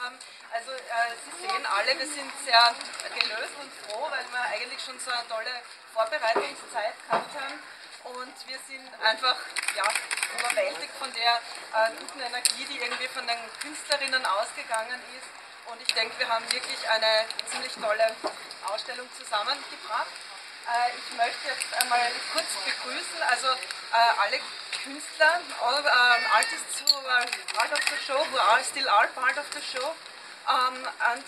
Haben. Also Sie sehen alle, wir sind sehr gelöst und froh, weil wir eigentlich schon so eine tolle Vorbereitungszeit gehabt haben und wir sind einfach überwältigt von der guten Energie, die irgendwie von den Künstlerinnen ausgegangen ist und ich denke, wir haben wirklich eine ziemlich tolle Ausstellung zusammengebracht. Ich möchte jetzt einmal kurz begrüßen, also alle Künstler, all artists who are part of the show, who are still are part of the show, und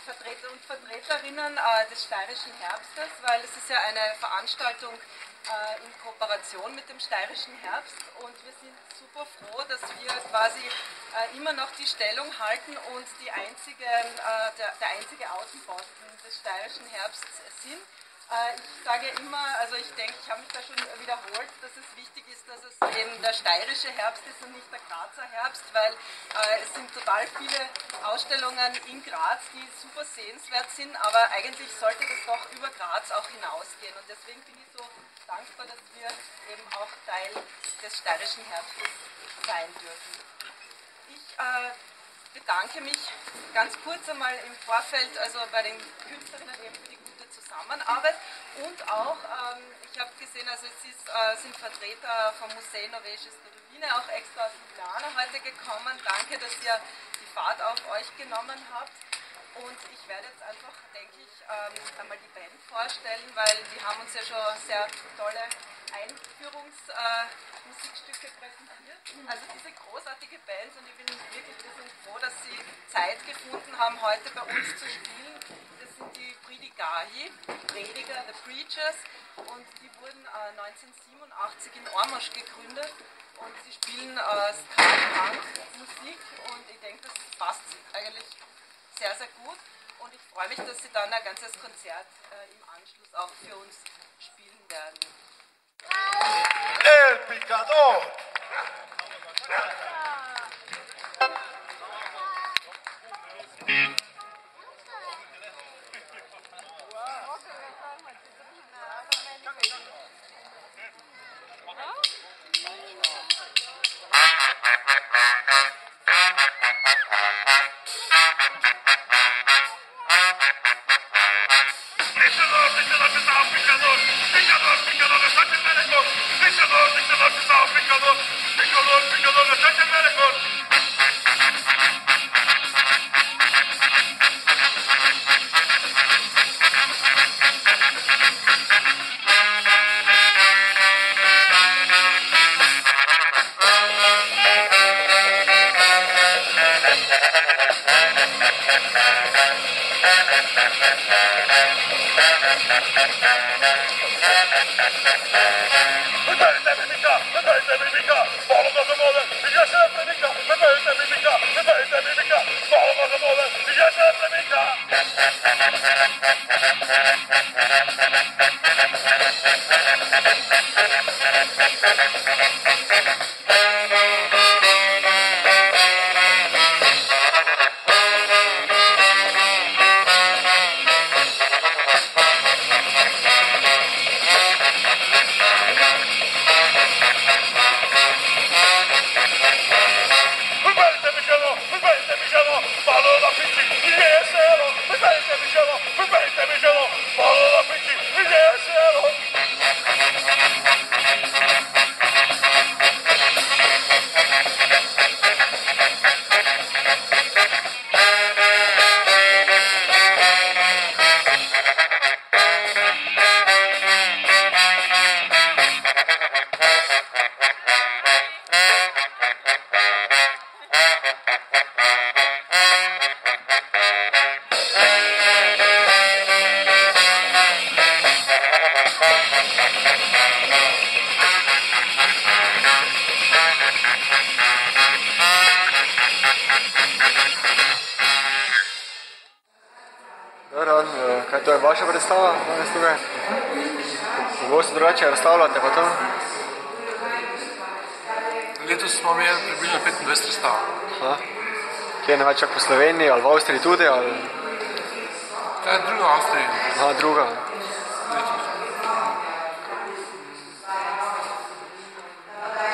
Vertreter und Vertreterinnen des Steirischen Herbstes, weil es ist ja eine Veranstaltung in Kooperation mit dem Steirischen Herbst und wir sind super froh, dass wir quasi immer noch die Stellung halten und der einzige Außenposten des Steirischen Herbsts sind. Ich sage immer, also ich denke, ich habe mich da schon wiederholt, dass es wichtig ist, dass es eben der steirische Herbst ist und nicht der Grazer Herbst, weil es sind total viele Ausstellungen in Graz, die super sehenswert sind, aber eigentlich sollte das doch über Graz auch hinausgehen und deswegen bin ich so dankbar, dass wir eben auch Teil des steirischen Herbstes sein dürfen. Ich bedanke mich ganz kurz einmal im Vorfeld, also bei den Künstlerinnen eben für die Zusammenarbeit und auch, ich habe gesehen, also es sind Vertreter vom Musei Novejše Stodovine auch extra aus Ljubljana heute gekommen. Danke, dass ihr die Fahrt auf euch genommen habt. Und ich werde jetzt einfach, denke ich, einmal die Band vorstellen, weil die haben uns ja schon sehr tolle Einführungsmusikstücke präsentiert. Also diese großartige Band und ich bin wirklich froh, dass sie Zeit gefunden haben, heute bei uns zu spielen. Das sind die Predigahi, Prediger, The Preachers, und die wurden 1987 in Ormož gegründet und sie spielen Ska-Punk-Musik und ich denke, das passt eigentlich sehr, sehr gut und ich freue mich, dass sie dann ein ganzes Konzert im Anschluss auch für uns spielen werden. El Picador! dan, kaj to je vaša predstava danes tukaj? Kako se drugače razstavljate pa to? Letos smo imeli približno 25 razstav. Kje je največ po Sloveniji ali v Avstriji tudi? Ali? To je druga v Avstriji. Aha, druga.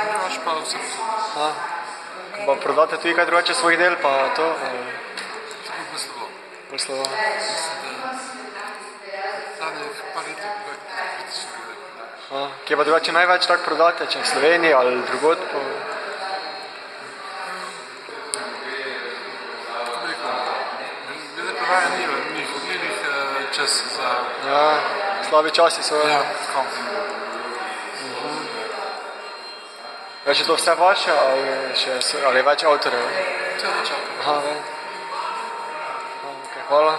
Drugač pa vse posod. Pa prodate tudi kaj drugače svojih del pa to? Tako pa slovo. Bolj slovo. Zadnjih par let je kritično gledal. Kje pa drugače največ tak prodate, če v Sloveniji ali drugod? Glede prodaje ni čas za... Ja, slabi časi so. Ja, kom. Več je to vse vaše ali je več avtorjev? Vse več avtorjev. Aha, več. Hvala.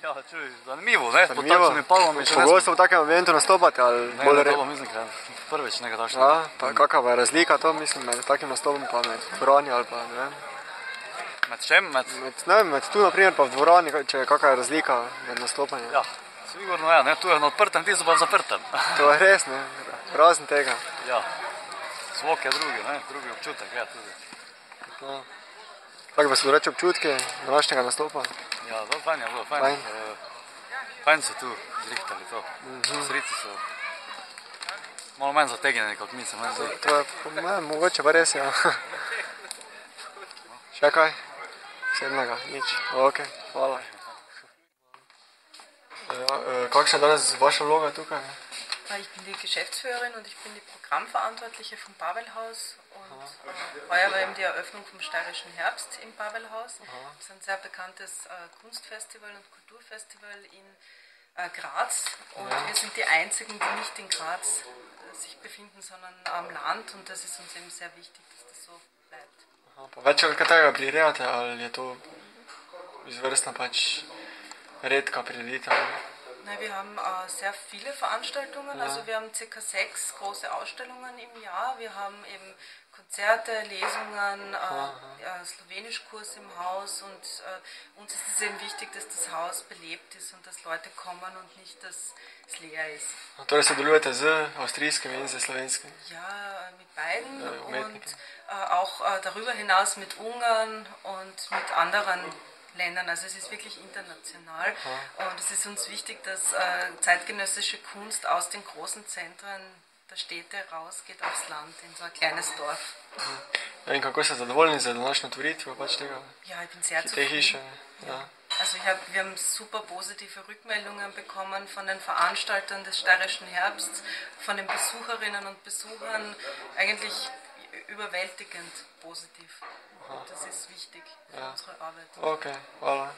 Ja, čuj, zanimivo, ne? Po takšnim palom še ne Pogosto v takem momentu nastopate ali bolj to mislim, ker prvič nekaj takšnega. Ja, pa kakava je razlika to, mislim, med takim nastopom pa med dvorani ali pa, ne vem. Med čem? Med tu naprimer pa v dvorani, če je kakva razlika med nastopanjem. Ja, sigurno je, ne? Tu je na odprtem, ti so pa v zaprtem. To je res, ne? Razen tega. Ja, zvok je drugi, ne? Drugi občutek, ja, tudi. Tako pa so reči občutki današnjega nastopa? Ja, zelo fajn je bilo, fajn. Fajn so tu zrihtali to. Srici so malo manj zategnjeni kot mi, se meni zdi. To je po mojem mogoče pa res, ja. Še kaj? Sedmega, nič. Ok, hvala. Kakšna je danes vaša vloga tukaj? Ich bin die Geschäftsführerin und ich bin die Programmverantwortliche vom Pavelhaus und heuer war eben die Eröffnung vom Steirischen Herbst im Pavelhaus. Das ist ein sehr bekanntes Kunstfestival und Kulturfestival in Graz und wir sind die einzigen, die nicht in Graz sich befinden, sondern am Land und das ist uns eben sehr wichtig, dass das so bleibt. Več kaj tega prirejate ali je to izvrstna pač redka prireditev? Nein, wir haben sehr viele Veranstaltungen, also wir haben ca. 6 große Ausstellungen im Jahr. Wir haben eben Konzerte, Lesungen, Slowenischkurs im Haus und uns ist es eben wichtig, dass das Haus belebt ist und dass Leute kommen und nicht, dass es leer ist. Torej sodelujete z avstrijskimi in z slovenskimi? Ja, mit beiden und auch darüber hinaus mit Ungarn und mit anderen Ländern, also es ist wirklich international und es ist uns wichtig, dass zeitgenössische Kunst aus den großen Zentren der Städte rausgeht aufs Land, in so ein kleines Dorf. In kako ste zadovoljni za današnjo otvoritvijo pač tega? Ja, ich bin sehr te zufrieden. hiše? Ja. Also wir haben super positive Rückmeldungen bekommen von den Veranstaltern des Steirischen Herbsts, von den Besucherinnen und Besuchern, eigentlich überwältigend positiv. Das ist wichtig für unsere Arbeit. Okay, hvala.